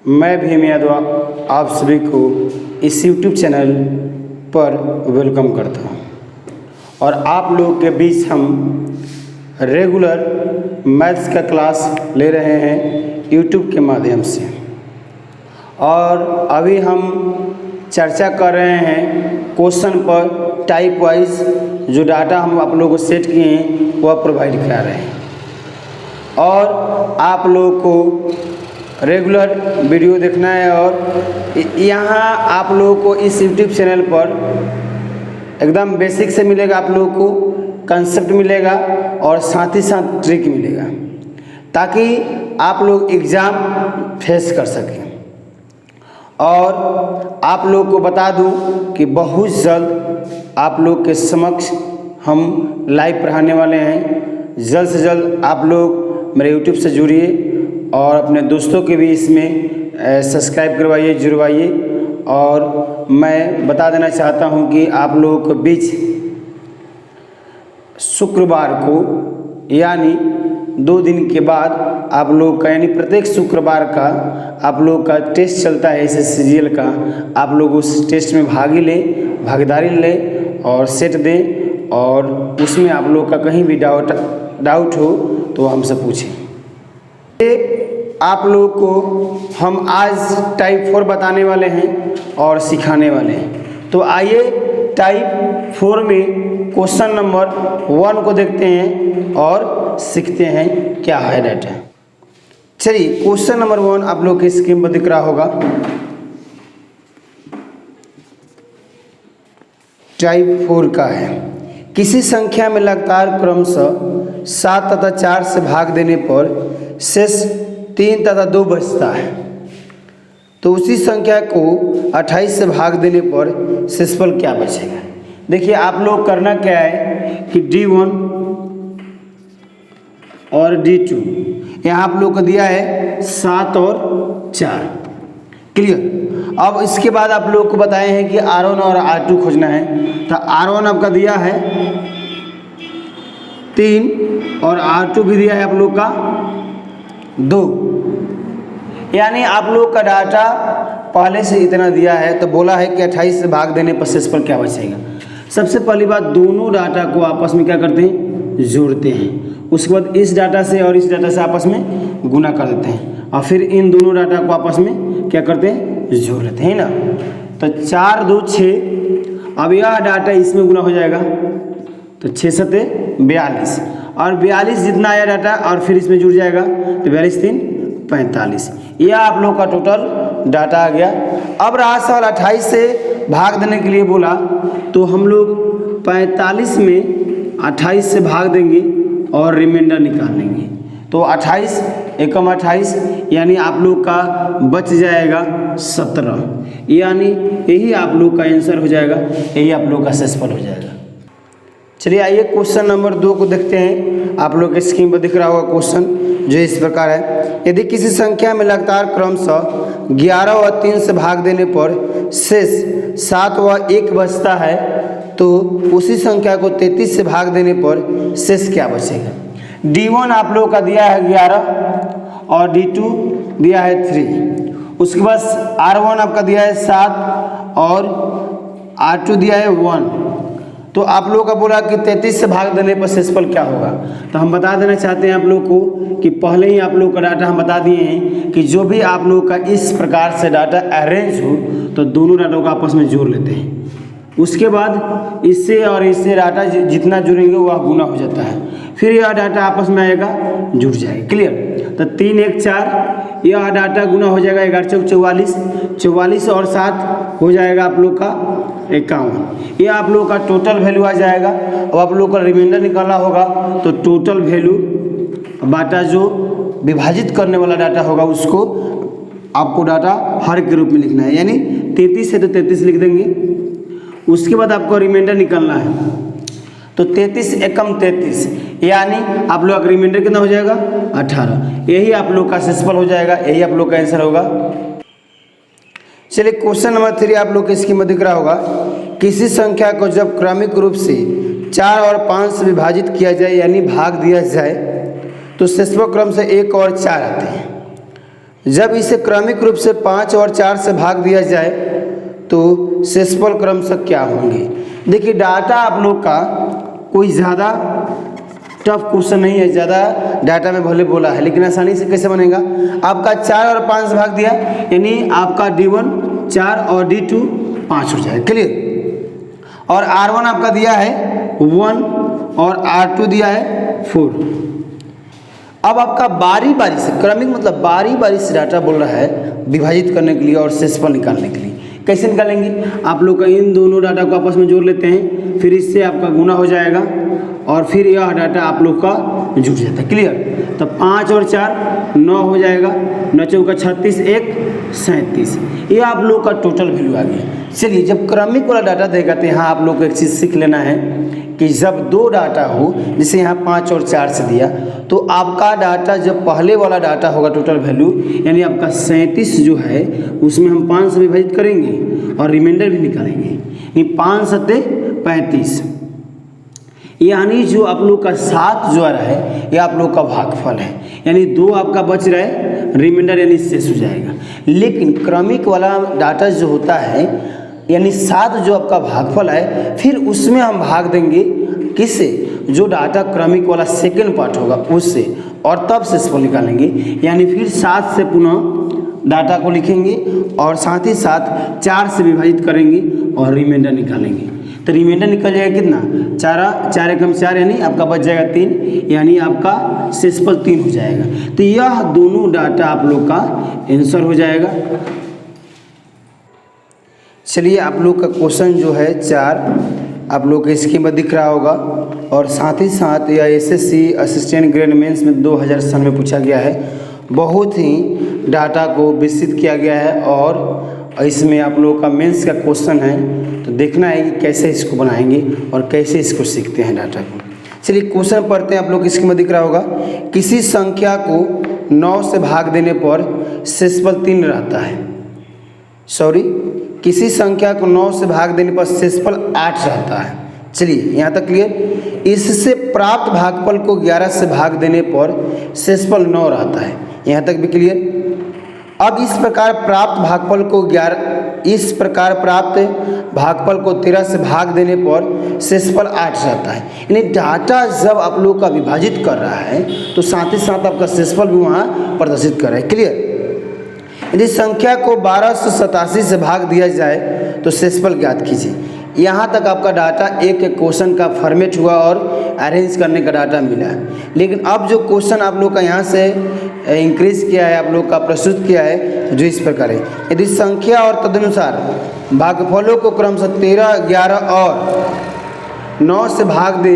मैं भीम यादव आप सभी को इस YouTube चैनल पर वेलकम करता हूं और आप लोगों के बीच हम रेगुलर मैथ्स का क्लास ले रहे हैं YouTube के माध्यम से। और अभी हम चर्चा कर रहे हैं क्वेश्चन पर टाइप वाइज जो डाटा हम आप लोगों को सेट किए हैं वह प्रोवाइड कर रहे हैं और आप लोगों को रेगुलर वीडियो देखना है। और यहाँ आप लोगों को इस YouTube चैनल पर एकदम बेसिक से मिलेगा, आप लोगों को कंसेप्ट मिलेगा और साथ ही साथ ट्रिक मिलेगा ताकि आप लोग एग्ज़ाम फेस कर सकें। और आप लोग को बता दूं कि बहुत जल्द आप लोग के समक्ष हम लाइव पढ़ाने वाले हैं। जल्द से जल्द आप लोग मेरे YouTube से जुड़िए और अपने दोस्तों के भी इसमें सब्सक्राइब करवाइए, जुड़वाइए। और मैं बता देना चाहता हूं कि आप लोगों के बीच शुक्रवार को यानी 2 दिन के बाद आप लोग का यानी प्रत्येक शुक्रवार का आप लोग का टेस्ट चलता है SSCGL का। आप लोग उस टेस्ट में भागीदारी लें और सेट दें और उसमें आप लोग का कहीं भी डाउट हो तो हमसे पूछें। आप लोग को हम आज टाइप 4 बताने वाले हैं और सिखाने वाले हैं। तो आइए टाइप 4 में क्वेश्चन नंबर 1 को देखते हैं और सीखते हैं क्या है डाटा। चलिए क्वेश्चन नंबर 1 आप लोग की स्क्रीन पर दिख रहा होगा। टाइप 4 का है, किसी संख्या में लगातार क्रमशः 7 तथा 4 से भाग देने पर शेष 3 तथा 2 बचता है, तो उसी संख्या को 28 से भाग देने पर शेषफल क्या बचेगा। देखिए आप लोग करना क्या है कि D1 और D2 यहाँ आप लोग को दिया है 7 और 4, क्लियर। अब इसके बाद आप लोग को बताए हैं कि R1 और R2 खोजना है। तो R1 आपका दिया है 3 और R2 भी दिया है आप लोग का 2, यानी आप लोग का डाटा पहले से इतना दिया है। तो बोला है कि 28 से भाग देने पर शेषफल क्या बचेगा। सबसे पहली बात, दोनों डाटा को आपस में क्या करते हैं, जोड़ते हैं। उसके बाद इस डाटा से और इस डाटा से आपस में गुना कर देते हैं और फिर इन दोनों डाटा को आपस में क्या करते हैं, जोड़ लेते हैं ना। तो 4 2 6, अब यह डाटा इसमें गुना हो जाएगा तो 6 7 42 और 42 जितना आया डाटा और फिर इसमें जुड़ जाएगा तो 42 3 45। यह आप लोग का टोटल डाटा आ गया। अब रहा सवाल 28 से भाग देने के लिए बोला, तो हम लोग 45 में 28 से भाग देंगे और रिमाइंडर निकाल लेंगे। तो 28 एकम 28 यानी आप लोग का बच जाएगा 17, यानी यही आप लोग का आंसर हो जाएगा, यही आप लोग का शेषफल हो जाएगा। चलिए आइए क्वेश्चन नंबर 2 को देखते हैं। आप लोग के स्क्रीन पर दिख रहा होगा क्वेश्चन जो इस प्रकार है, यदि किसी संख्या में लगातार क्रमशः 11 व 3 से भाग देने पर शेष 7 व 1 बचता है, तो उसी संख्या को 33 से भाग देने पर शेष क्या बचेगा। D1 आप लोग का दिया है 11 और D2 दिया है 3। उसके बाद R1 आपका दिया है 7 और R2 दिया है 1। तो आप लोगों का बोला कि 33 से भाग देने पर शेषफल क्या होगा। तो हम बता देना चाहते हैं आप लोग को कि पहले ही आप लोग का डाटा हम बता दिए हैं कि जो भी आप लोग का इस प्रकार से डाटा अरेंज हो तो दोनों डाटा को आपस में जोड़ लेते हैं। उसके बाद इससे और इससे डाटा जितना जुड़ेंगे वह गुना हो जाता है, फिर यह डाटा आपस में आएगा, जुड़ जाएगा, क्लियर। तो 3 1 4 यह डाटा गुना हो जाएगा 11 4 44, 44 और 7 हो जाएगा आप लोग का 51। यह आप लोग का टोटल वैल्यू आ जाएगा। अब आप लोग का रिमाइंडर निकालना होगा तो टोटल वैल्यू बाटा जो विभाजित करने वाला डाटा होगा उसको आपको डाटा हर के रूप में लिखना है, यानी 33 है तो 33 लिख देंगे। उसके बाद आपको रिमाइंडर निकालना है तो 33 एकम 33, यानी आप लोग का रिमाइंडर कितना हो जाएगा 18। यही आप लोग का शेषफल हो जाएगा, यही आप लोग का आंसर होगा। चलिए क्वेश्चन नंबर 3 आप लोग की स्क्रीन में दिख रहा होगा, किसी संख्या को जब क्रमिक रूप से 4 और 5 से विभाजित किया जाए यानी भाग दिया जाए तो शेषफल क्रम से 1 और 4 आते हैं। जब इसे क्रमिक रूप से 5 और 4 से भाग दिया जाए तो शेषफल क्रमशः क्या होंगे। देखिए डाटा आप लोग का कोई ज़्यादा टफ क्वेश्चन नहीं है, ज़्यादा डाटा में भले बोला है, लेकिन आसानी से कैसे बनेगा। आपका 4 और 5 भाग दिया, यानी आपका D1 4 और D2 5 हो जाएगा, क्लियर। और R1 आपका दिया है 1 और R2 दिया है 4। अब आपका बारी बारी से, क्रमिक मतलब बारी बारी से डाटा बोल रहा है विभाजित करने के लिए और शेषफल निकालने के लिए। कैसे निकालेंगे, आप लोग का इन दोनों डाटा को आपस में जोड़ लेते हैं, फिर इससे आपका गुना हो जाएगा और फिर यह डाटा आप लोग का जुड़ जाता है, क्लियर। तो 5 और 4 9 हो जाएगा, 9 चौका 36 1 37, ये आप लोग का टोटल वैल्यू आ गया। चलिए जब क्रमिक वाला डाटा देगा तो यहाँ आप लोग को एक चीज़ सीख लेना है कि जब दो डाटा हो, जैसे यहाँ 5 और 4 से दिया, तो आपका डाटा जब पहले वाला डाटा होगा टोटल वैल्यू, यानी आपका 37 जो है उसमें हम 5 से विभाजित करेंगे और रिमाइंडर भी निकालेंगे, यानी 5 सत्ते 35, यानी जो आप लोग का 7 जो आ रहा है ये आप लोग का भागफल है, यानी 2 आपका बच रहा है, रिमाइंडर यानी शेष हो जाएगा। लेकिन क्रमिक वाला डाटा जो होता है यानी 7 जो आपका भागफल है, फिर उसमें हम भाग देंगे किससे, जो डाटा क्रमिक वाला सेकेंड पार्ट होगा उससे, और तब शेषफल निकालेंगे। यानी फिर 7 से पुनः डाटा को लिखेंगे और साथ ही साथ 4 से विभाजित करेंगे और रिमाइंडर निकालेंगे। तो रिमाइंडर निकल जाएगा कितना, 4 एकम 4, यानी आपका बच जाएगा 3, यानी आपका शेषफल 3 हो जाएगा। तो यह दोनों डाटा आप लोग का आंसर हो जाएगा। चलिए आप लोग का क्वेश्चन जो है 4 आप लोग के स्क्रीन में दिख रहा होगा, और साथ ही साथ यह एसएससी असिस्टेंट ग्रेड मेंस में 2007 में पूछा गया है। बहुत ही डाटा को विस्तृत किया गया है और इसमें आप लोग का मेंस का क्वेश्चन है, तो देखना है कि कैसे इसको बनाएंगे और कैसे इसको सीखते हैं डाटा को। चलिए क्वेश्चन पढ़ते हैं, आप लोग स्क्रीन में दिख रहा होगा। किसी संख्या को 9 से भाग देने पर शेषफल 3 रहता है, किसी संख्या को 9 से भाग देने पर शेषफल 8 रहता है। चलिए यहाँ तक क्लियर। इससे प्राप्त भागफल को 11 से भाग देने पर शेषफल 9 रहता है, यहाँ तक भी क्लियर। अब इस प्रकार प्राप्त भागफल को 13 से भाग देने पर शेषफल 8 रहता है। यानी डाटा जब आप लोग का विभाजित कर रहा है तो साथ ही साथ आपका शेषफल भी वहाँ प्रदर्शित कर रहा है, क्लियर। यदि संख्या को 1287 से भाग दिया जाए तो शेषफल ज्ञात कीजिए। यहाँ तक आपका डाटा एक क्वेश्चन का फॉर्मेट हुआ और अरेंज करने का डाटा मिला है। लेकिन अब जो क्वेश्चन आप लोग का यहाँ से इंक्रीज किया है, आप लोग का प्रस्तुत किया है, जो इस प्रकार है। यदि संख्या और तदनुसार भागफलों को क्रमशः 13, 11 और 9 से भाग दे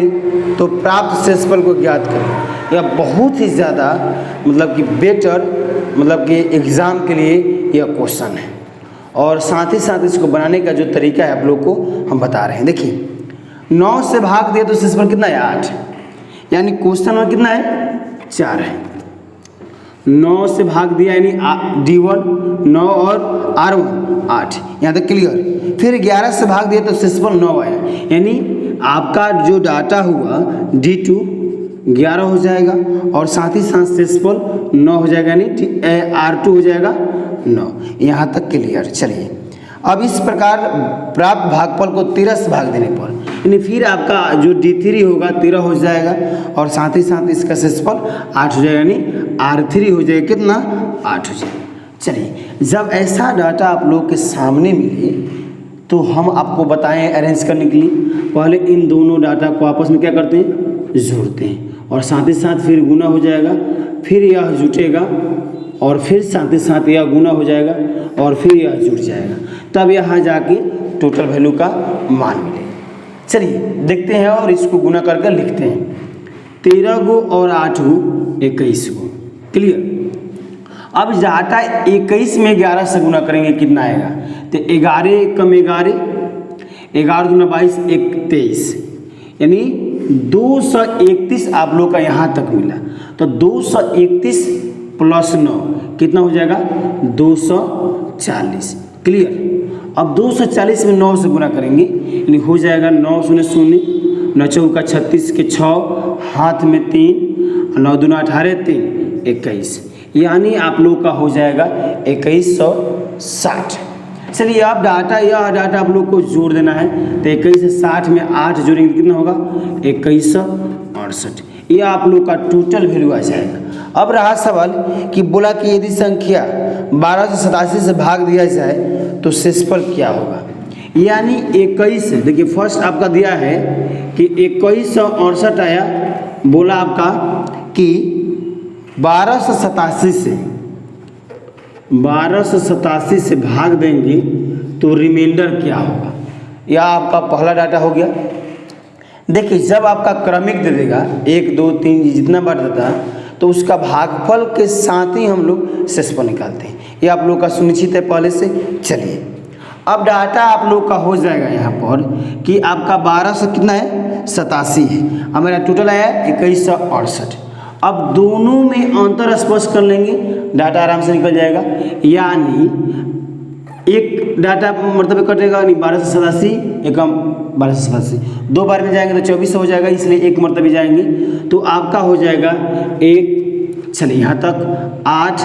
तो प्राप्त शेषफल को ज्ञात करें। यह बहुत ही ज़्यादा मतलब कि बेटर मतलब कि एग्ज़ाम के लिए यह क्वेश्चन है, और साथ ही साथ इसको बनाने का जो तरीका है आप लोग को हम बता रहे हैं। देखिए 9 से भाग दिया तो शेषफल कितना है 8, यानी क्वेश्चन में कितना है 4 है। 9 से भाग दिया यानी D1 9 और R1 8, यहाँ तक क्लियर। फिर 11 से भाग दिया तो शेषफल 9 आया, यानी आपका जो डाटा हुआ D2 11 हो जाएगा और साथ ही साथ शेषफल 9 हो जाएगा, यानी R2 हो जाएगा 9, यहाँ तक क्लियर। चलिए अब इस प्रकार प्राप्त भागफल को 13 से भाग देने पर यानी फिर आपका जो D3 होगा 13 हो जाएगा और साथ ही साथ इसका शेषफल 8 हो जाएगा, यानी R3 हो जाएगा कितना 8 हो जाएगा। चलिए जब ऐसा डाटा आप लोग के सामने मिले तो हम आपको बताएं अरेंज करने के लिए, पहले इन दोनों डाटा को आपस में क्या करते हैं, जोड़ते हैं, और साथ ही साथ फिर गुना हो जाएगा, फिर यह जुटेगा और फिर साथ ही साथ यह गुना हो जाएगा और फिर यह जुट जाएगा, तब यहाँ जाके टोटल वैल्यू का मान मिलेगा। चलिए देखते हैं और इसको गुना करके लिखते हैं। 13 गो और 8 गो 21 गो, क्लियर। अब डाटा 21 में 11 से गुना करेंगे कितना आएगा, तो 11 कम 11, 11 दूना 22, 23, यानी 231 आप लोग का यहाँ तक मिला। तो 231 प्लस 9 कितना हो जाएगा 240, क्लियर। अब 240 में 9 से गुना करेंगे यानी हो जाएगा 9 शून्य 0, 9 चौका 36 के 6, हाथ में 3, 9 दूना 18, 3 21, यानी आप लोग का हो जाएगा 2160। चलिए अब यह डाटा आप लोग को जोड़ देना है, तो 21 से 60 में 8 जोड़ेंगे कितना होगा 2168। यह आप लोग का टोटल वैल्यू आ जाएगा। अब रहा सवाल कि बोला कि यदि संख्या 1287 से भाग दिया जाए तो शेषफल क्या होगा। यानी 21, देखिए फर्स्ट आपका दिया है कि 2168 आया, बोला आपका कि 1287 से भाग देंगे तो रिमाइंडर क्या होगा। यह आपका पहला डाटा हो गया। देखिए जब आपका क्रमिक दे देगा 1 2 3 जितना बार देता है तो उसका भागफल के साथ ही हम लोग शेषफल निकालते हैं। ये आप लोग का सुनिश्चित है पहले से। चलिए अब डाटा आप लोग का हो जाएगा यहाँ पर कि आपका 1200 कितना है 87 है, अब मेरा टोटल आया 2168। अब दोनों में अंतर स्पष्ट कर लेंगे, डाटा आराम से निकल जाएगा। यानी एक डाटा मतलब कटेगा नहीं 1287 एकम 1287, 2 बार में जाएंगे तो 24 हो जाएगा, इसलिए एक मरतबे जाएंगे तो आपका हो जाएगा 1। चलिए यहाँ तक 8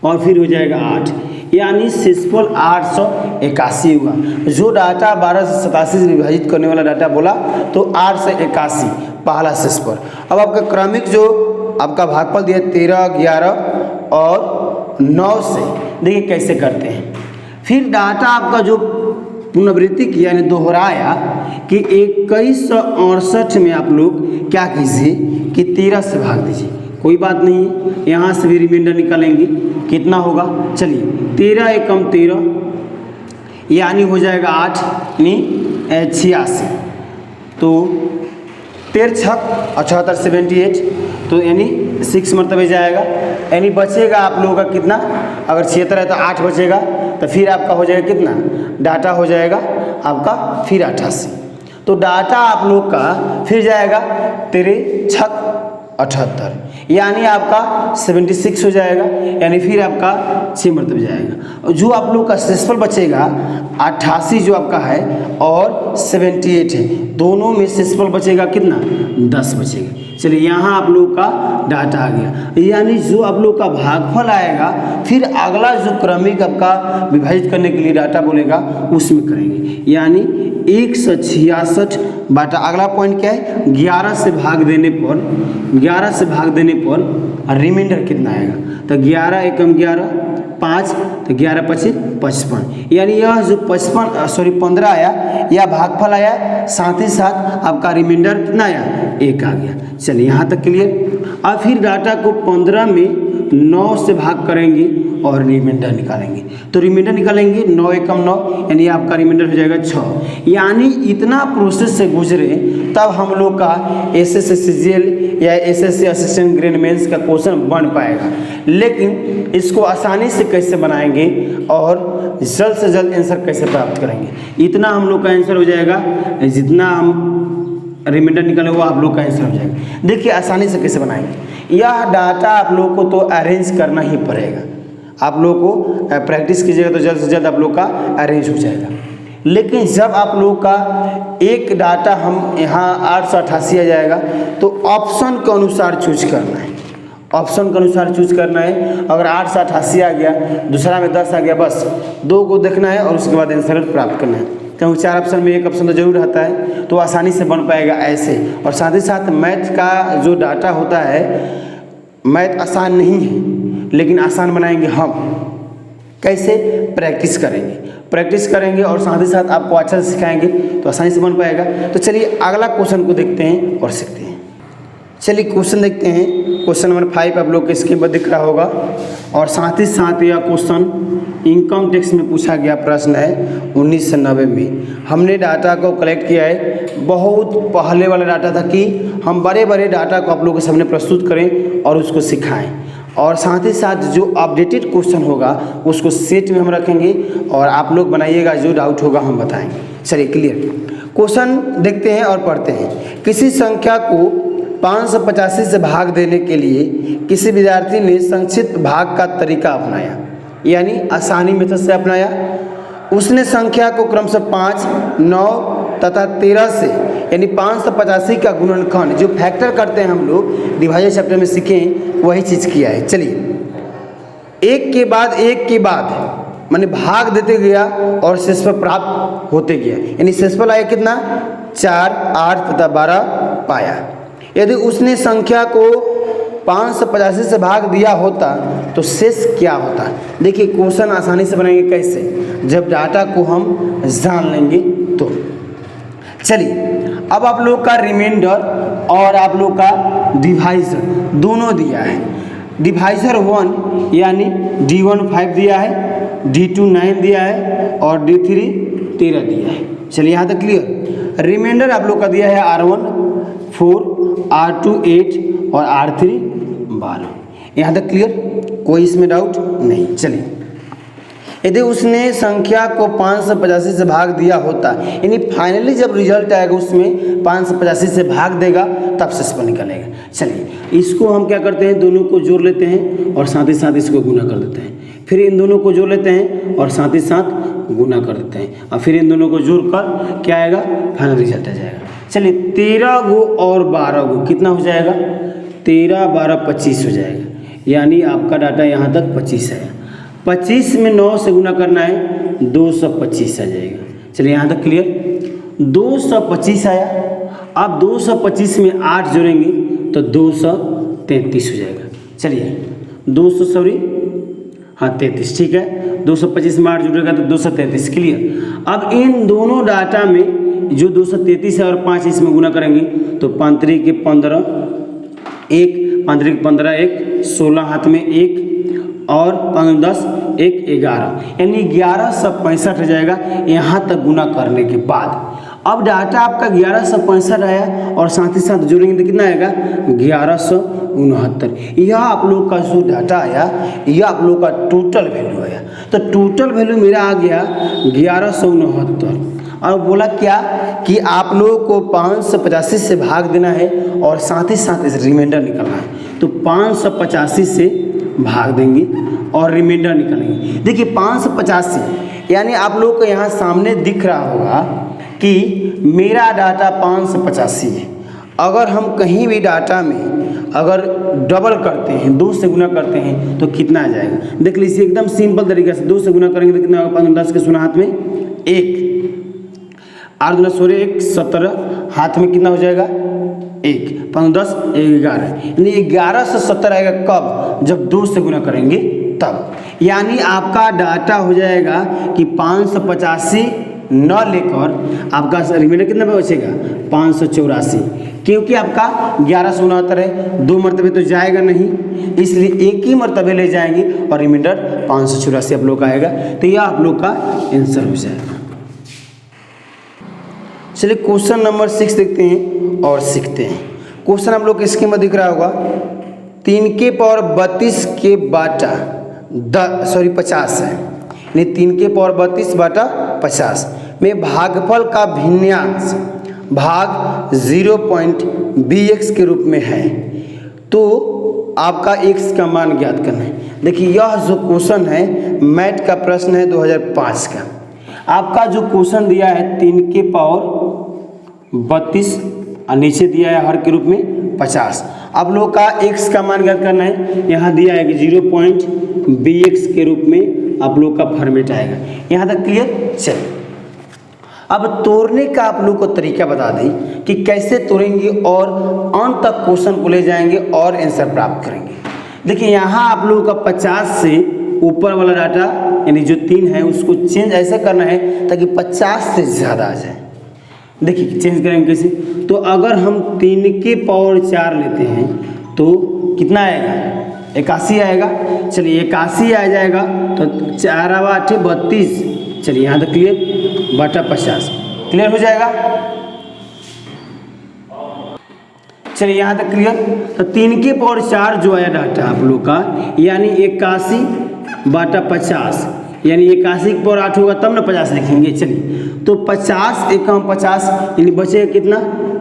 और फिर हो जाएगा 8, यानी शेषफल 881 हुआ। जो डाटा 1287 से विभाजित करने वाला डाटा बोला तो 881 पहला शेषफल। अब आपका क्रमिक जो आपका भागफल दिया 13, 11 और 9 से देखिए कैसे करते हैं। फिर डाटा आपका जो पुनरावृत्ति किया यानी दोहराया कि 2168 में आप लोग क्या कीजिए कि 13 से भाग दीजिए, कोई बात नहीं, यहाँ से भी रिमाइंडर निकालेंगे कितना होगा। चलिए 13 एकम 13 यानी हो जाएगा 8 यानी 86, तो 13 छक 78 78, तो यानी 6 मरतबे जाएगा, यानी बचेगा आप लोगों का कितना, अगर 76 है तो 8 बचेगा, तो फिर आपका हो जाएगा कितना, डाटा हो जाएगा आपका फिर 88। तो डाटा आप लोग का फिर जाएगा 13 छक 78, यानी आपका 76 हो जाएगा, यानी फिर आपका 6 मरतबे जाएगा। जो आप लोग का शेषफल बचेगा 88 जो आपका है और 78 है, दोनों में शेषफल बचेगा कितना 10 बचेगा। चलिए यहाँ आप लोग का डाटा आ गया, यानी जो आप लोग का भागफल आएगा फिर अगला जो क्रमिक आपका विभाजित करने के लिए डाटा बोलेगा उसमें करेंगे, यानी 166 बाटा अगला पॉइंट क्या है 11 से भाग देने पर रिमाइंडर कितना आएगा, तो 11 एकम 11 5, तो 11 25 55, यानी यह जो 15 आया यह भागफल आया, साथ ही साथ आपका रिमाइंडर कितना आया 1 आ गया। चलिए यहाँ तक क्लियर। अब फिर डाटा को 15 में 9 से भाग करेंगे और रिमाइंडर निकालेंगे, तो रिमाइंडर निकालेंगे 9 एकम 9, यानी आपका रिमाइंडर हो जाएगा 6। यानी इतना प्रोसेस से गुजरे तब हम लोग का SSCGL या SSC असिस्टेंट ग्रेड मेंस का क्वेश्चन बन पाएगा। लेकिन इसको आसानी से कैसे बनाएंगे और जल्द से जल्द आंसर कैसे प्राप्त करेंगे, इतना हम लोग का आंसर हो जाएगा, जितना हम रिमाइंडर निकाले वो आप लोग का आंसर हो जाएगा। देखिए आसानी से कैसे बनाएंगे, यह डाटा आप लोग को तो अरेंज करना ही पड़ेगा, आप लोग को प्रैक्टिस कीजिएगा तो जल्द से जल्द आप लोग का अरेंज हो जाएगा। लेकिन जब आप लोग का एक डाटा हम यहाँ 888 आ जाएगा तो ऑप्शन के अनुसार चूज करना है, ऑप्शन के अनुसार चूज करना है। अगर 888 आ गया, दूसरा में 10 आ गया, बस 2 को देखना है और उसके बाद आंसर प्राप्त करना है, क्योंकि 4 ऑप्शन में 1 ऑप्शन तो जरूर रहता है, तो आसानी से बन पाएगा ऐसे। और साथ ही साथ मैथ का जो डाटा होता है, मैथ आसान नहीं है लेकिन आसान बनाएंगे हम, कैसे प्रैक्टिस करेंगे और साथ ही साथ आपको अच्छा से सिखाएंगे तो आसानी से बन पाएगा। तो चलिए अगला क्वेश्चन को देखते हैं और सीखते हैं। चलिए क्वेश्चन देखते हैं, क्वेश्चन नंबर 5 आप लोग के स्क्रीन पर दिख रहा होगा, और साथ ही साथ यह क्वेश्चन इनकम टैक्स में पूछा गया प्रश्न है 1990 में। हमने डाटा को कलेक्ट किया है, बहुत पहले वाला डाटा था कि हम बड़े बड़े डाटा को आप लोगों के सामने प्रस्तुत करें और उसको सिखाएं, और साथ ही साथ जो अपडेटेड क्वेश्चन होगा उसको सेट में हम रखेंगे और आप लोग बनाइएगा, जो डाउट होगा हम बताएंगे। चलिए क्लियर, क्वेश्चन देखते हैं और पढ़ते हैं। किसी संख्या को 585 से भाग देने के लिए किसी विद्यार्थी ने संक्षिप्त भाग का तरीका अपनाया, यानी आसानी मेथड से अपनाया। उसने संख्या को क्रमशः 5, 9 तथा 13 से यानी 585 का गुणनखंड जो फैक्टर करते हैं हम लोग डिवाइजर चैप्टर में सीखे वही चीज़ किया है। चलिए एक के बाद माने भाग देते गया और शेषफल प्राप्त होते गया, यानी शेषफल आया कितना 4, 8 तथा 12 पाया। यदि उसने संख्या को 585 से भाग दिया होता तो शेष क्या होता। देखिए क्वेश्चन आसानी से बनाएंगे कैसे, जब डाटा को हम जान लेंगे तो। चलिए अब आप लोग का रिमाइंडर और आप लोग का डिवाइजर दोनों दिया है। डिवाइजर 1 यानी D1 5 दिया है, D2 9 दिया है और D3 13 दिया है। चलिए यहाँ तक क्लियर। रिमाइंडर आप लोग का दिया है R1 4, R2 8 और R3 12। यहाँ तक क्लियर, कोई इसमें डाउट नहीं। चलिए यदि उसने संख्या को 585 से भाग दिया होता, यानी फाइनली जब रिजल्ट आएगा उसमें 585 से भाग देगा तब शेषफल निकलेगा। चलिए इसको हम क्या करते हैं, दोनों को जोड़ लेते हैं और साथ ही साथ इसको गुना कर देते हैं। फिर इन दोनों को जोड़ लेते हैं और साथ ही साथ गुना कर देते हैं और फिर इन दोनों को जोड़कर क्या आएगा, फाइनल रिजल्ट आ जाएगा। चलिए 13 गो और 12 गो कितना हो जाएगा, 13 12 25 हो जाएगा, यानी आपका डाटा यहाँ तक 25 है। 25 में 9 से गुना करना है 225 आ जाएगा। चलिए यहाँ तक क्लियर। 225 आया, अब 225 में 8 जोड़ेंगे तो 233 हो जाएगा। चलिए 33 ठीक है, 225 में 8 जुड़ेगा तो 233 क्लियर। अब इन दोनों डाटा में जो 233 है और 5 इसमें गुना करेंगे तो 5 के 15 1, 5 के 15 1, 16 हाथ में 1 और 5 10 1 11, यानी 1165 हो जाएगा यहाँ तक गुना करने के बाद। अब डाटा आपका 1165 आया और साथ ही साथ जोड़ेंगे तो कितना आएगा 1169। यह आप लोग का जो डाटा आया यह आप लोग का टोटल वैल्यू आया। तो टोटल वैल्यू मेरा आ गया 1169। और बोला क्या कि आप लोगों को 585 से भाग देना है और साथ ही साथ इस रिमाइंडर निकलना है। तो 585 से भाग देंगे और रिमाइंडर निकालेंगे। देखिए 585 यानी आप लोग को यहाँ सामने दिख रहा होगा कि मेरा डाटा 585 है। अगर हम कहीं भी डाटा में अगर डबल करते हैं, 2 से गुना करते हैं तो कितना आ जाएगा, देख लीजिए एकदम सिंपल तरीके से 2 से गुना करेंगे तो कितना होगा, 5 10 के 16 हाथ में 1, 8 2 16 1 17 हाथ में कितना हो जाएगा 1, 5 10 11, यानी 11 से 70 आएगा कब, जब 2 से गुना करेंगे तब। यानी आपका डाटा हो जाएगा कि 585 न लेकर आपका रिमाइंडर कितना पे बचेगा 584, क्योंकि आपका 1169 है, 2 मरतबे तो जाएगा नहीं, इसलिए एक ही मरतबे ले जाएंगे और रिमाइंडर 584 आप लोग का आएगा। तो यह आप लोग का आंसर हो जाएगा। चलिए क्वेश्चन नंबर 6 देखते हैं और सीखते हैं। क्वेश्चन आप लोग इसके में दिख रहा होगा 3 के पावर 32 के बाटा 50 है, यानी 3 के पावर 32 बाटा 50 में भागफल का भिन्नांश भाग 0.bx के रूप में है, तो आपका x का मान ज्ञात करना है। देखिए यह जो क्वेश्चन है मैथ का प्रश्न है 2005 का। आपका जो क्वेश्चन दिया है 3 के पावर 32 और नीचे दिया है हर के रूप में 50। आप लोग का x का मान ज्ञात करना है। यहाँ दिया है कि 0.bx के रूप में आप लोग का फॉर्मेट आएगा। यहाँ तक क्लियर। चलिए अब तोड़ने का आप लोग को तरीका बता दें कि कैसे तोड़ेंगे और अंत तक क्वेश्चन को ले जाएंगे और आंसर प्राप्त करेंगे। देखिए यहाँ आप लोगों का 50 से ऊपर वाला डाटा यानी जो 3 है उसको चेंज ऐसे करना है ताकि 50 से ज़्यादा आ जाए। देखिए चेंज करेंगे कैसे, तो अगर हम 3 के पावर 4 लेते हैं तो कितना आएगा 81 आएगा। चलिए 81 आ जाएगा तो 4 8 32। चलिए यहाँ तक क्लियर, बटा 50 क्लियर हो जाएगा। चलिए यहाँ तक क्लियर। तो 3 के पावर 4 जो आया डाटा आप लोग का यानी 81 बटा 50, यानी 81 के पावर 8 होगा तब ना 50 लिखेंगे। चलिए तो 50 एकम 50 यानी बचेगा कितना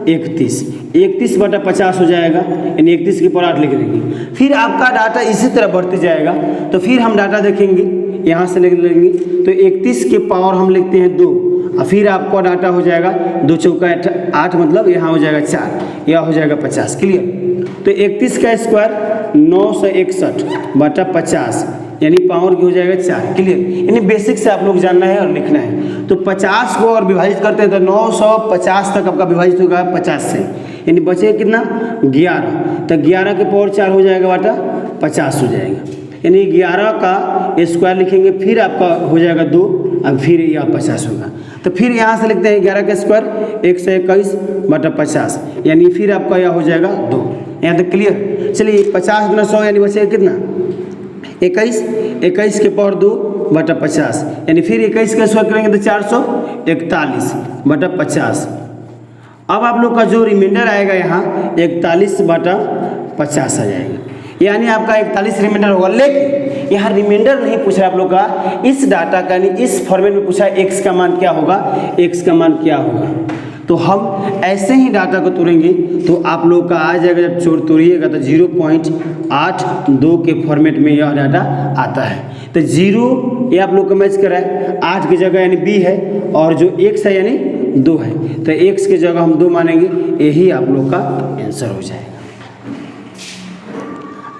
31 बटा 50 हो जाएगा, यानी 31 के पावर 8 लिख देंगे। फिर आपका डाटा इसी तरह बढ़ते जाएगा। तो फिर हम डाटा देखेंगे यहाँ से लिख लेंगे तो 31 के पावर हम लिखते हैं 2 और फिर आपका डाटा हो जाएगा 2 चौका 8, मतलब यहाँ हो जाएगा 4, यह हो जाएगा 50। क्लियर। तो 31 का स्क्वायर 961/50 यानी पावर की हो जाएगा 4। क्लियर। यानी बेसिक से आप लोग जानना है और लिखना है। तो 50 को और विभाजित करते हैं तो 950 तक आपका विभाजित होगा 50 से, यानी बचेगा कितना 11। तो 11 के पावर 4 हो जाएगा बटा 50 हो जाएगा, यानी 11 का स्क्वायर लिखेंगे, फिर आपका हो जाएगा 2 और फिर यह 50 होगा। तो फिर यहाँ से लिखते हैं 11 का स्क्वायर 121/50 यानी फिर आपका यह हो जाएगा 2। यहाँ तक क्लियर। चलिए 50 गुना 100 यानी बचेगा कितना 21, 21 के पावर 2/50 यानी फिर 21 का स्क्वायर करेंगे तो 441/50। अब आप लोग का जो रिमाइंडर आएगा यहाँ 41/50 आ जाएगा, यानी आपका 41 रिमाइंडर होगा। लेकिन यहाँ रिमाइंडर नहीं पूछ रहा आप लोग का, इस डाटा का यानी इस फॉर्मेट में पूछा एक्स का मान क्या होगा, एक्स का मान क्या होगा। तो हम ऐसे ही डाटा को तोड़ेंगे तो आप लोग का आ जाएगा, जब तोड़िएगा तो 0.82 के फॉर्मेट में यह डाटा आता है। तो 0 ये आप लोग को मैच करा है, 8 की जगह यानी बी है और जो x है यानी 2 है, तो x की जगह हम 2 मानेंगे, यही आप लोग का आंसर हो जाएगा।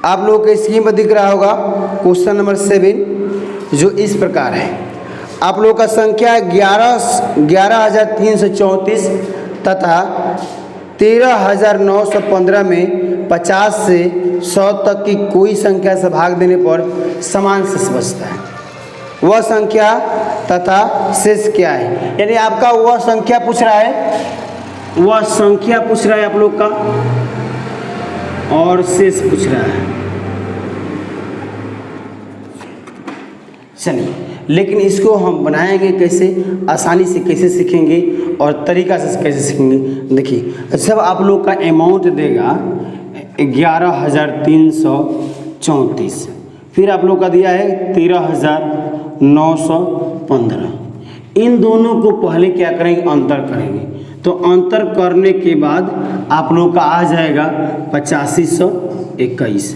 आप लोग के स्क्रीन पर दिख रहा होगा क्वेश्चन नंबर 7 जो इस प्रकार है। आप लोग का संख्या 11,334 तथा 13,915 में 50 से 100 तक की कोई संख्या से भाग देने पर समान शेष बचता है। वह संख्या तथा शेष क्या है, यानी आपका वह संख्या पूछ रहा है, वह संख्या पूछ रहा है आप लोग का और शेष पूछ रहा है। चलिए, लेकिन इसको हम बनाएंगे कैसे, आसानी से कैसे सीखेंगे और तरीका से कैसे सीखेंगे। देखिए जब आप लोग का अमाउंट देगा 11,334, फिर आप लोग का दिया है 13,915, इन दोनों को पहले क्या करेंगे अंतर करेंगे। तो अंतर करने के बाद आप लोग का आ जाएगा 8521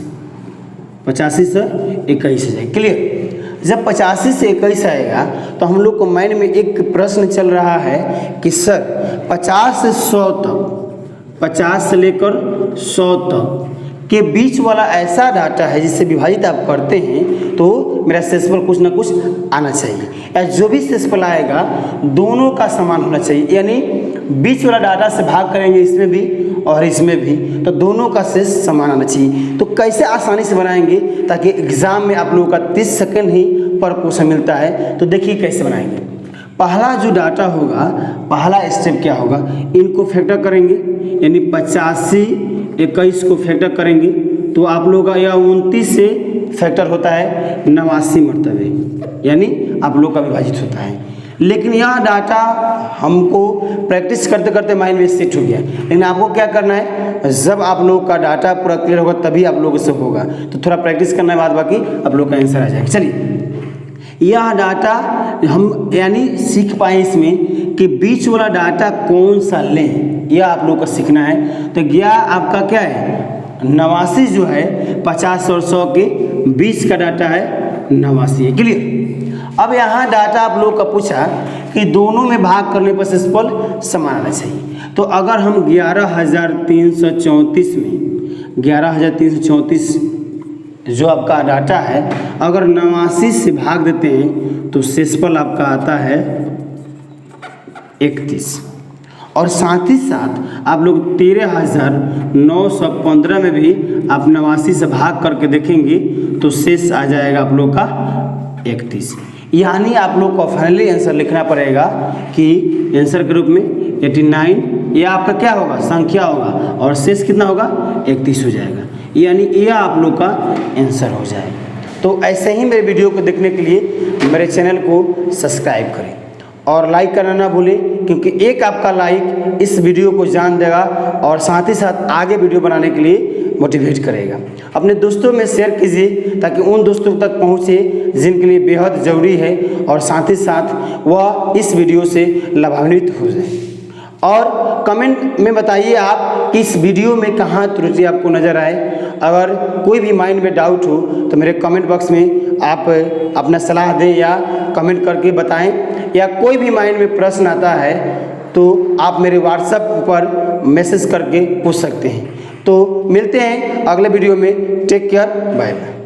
हो जाएगा। क्लियर। जब 85 से 21 आएगा तो हम लोग को माइंड में एक प्रश्न चल रहा है कि सर 50 से 100 तक, 50 से लेकर 100 तक के बीच वाला ऐसा डाटा है जिससे विभाजित आप करते हैं तो मेरा शेषफल कुछ ना कुछ आना चाहिए, या जो भी शेषफल आएगा दोनों का समान होना चाहिए, यानी बीच वाला डाटा से भाग करेंगे इसमें भी और इसमें भी तो दोनों का शेष समान आना चाहिए। तो कैसे आसानी से बनाएंगे ताकि एग्जाम में आप लोगों का 30 सेकंड ही पर क्वेश्चन मिलता है। तो देखिए कैसे बनाएंगे। पहला जो डाटा होगा, पहला स्टेप क्या होगा, इनको फैक्टर करेंगे, यानी 85 21 को फैक्टर करेंगे तो आप लोगों का यह 29 से फैक्टर होता है 89 मरतबे, यानी आप लोग का विभाजित होता है। लेकिन यह डाटा हमको प्रैक्टिस करते करते माइंड में सेट हो गया, लेकिन आपको क्या करना है, जब आप लोग का डाटा पूरा क्लियर होगा तभी आप लोगों से होगा, तो थोड़ा प्रैक्टिस करने के बाद बाकी आप लोग का आंसर आ जाएगा। चलिए, यह डाटा हम यानी सीख पाए इसमें कि बीच वाला डाटा कौन सा लें, यह आप लोग को सीखना है। तो गया आपका क्या है 89 जो है 50 और 100 के बीच का डाटा है 89 है। क्लियर। अब यहाँ डाटा आप लोग का पूछा कि दोनों में भाग करने पर शेषफल समान आना चाहिए। तो अगर हम 11,334 में 11,334 जो आपका डाटा है अगर 89 से भाग देते हैं तो शेषफल आपका आता है 31, और साथ ही साथ आप लोग 13,915 में भी आप 89 से भाग करके देखेंगे तो शेष आ जाएगा आप लोग का 31। यानी आप लोग को फाइनली आंसर लिखना पड़ेगा कि आंसर के रूप में 89, ये आपका क्या होगा संख्या होगा और शेष कितना होगा 31 हो जाएगा, यानी यह आप लोग का आंसर हो जाएगा। तो ऐसे ही मेरे वीडियो को देखने के लिए मेरे चैनल को सब्सक्राइब करें और लाइक करना ना भूलें, क्योंकि एक आपका लाइक इस वीडियो को जान देगा और साथ ही साथ आगे वीडियो बनाने के लिए मोटिवेट करेगा। अपने दोस्तों में शेयर कीजिए ताकि उन दोस्तों तक पहुँचे जिनके लिए बेहद ज़रूरी है और साथ ही साथ वह इस वीडियो से लाभान्वित हो जाए। और कमेंट में बताइए आप कि इस वीडियो में कहाँ त्रुटि आपको नज़र आए। अगर कोई भी माइंड में डाउट हो तो मेरे कमेंट बॉक्स में आप अपना सलाह दें या कमेंट करके बताएं, या कोई भी माइंड में प्रश्न आता है तो आप मेरे व्हाट्सएप पर मैसेज करके पूछ सकते हैं। तो मिलते हैं अगले वीडियो में। Take care, bye bye.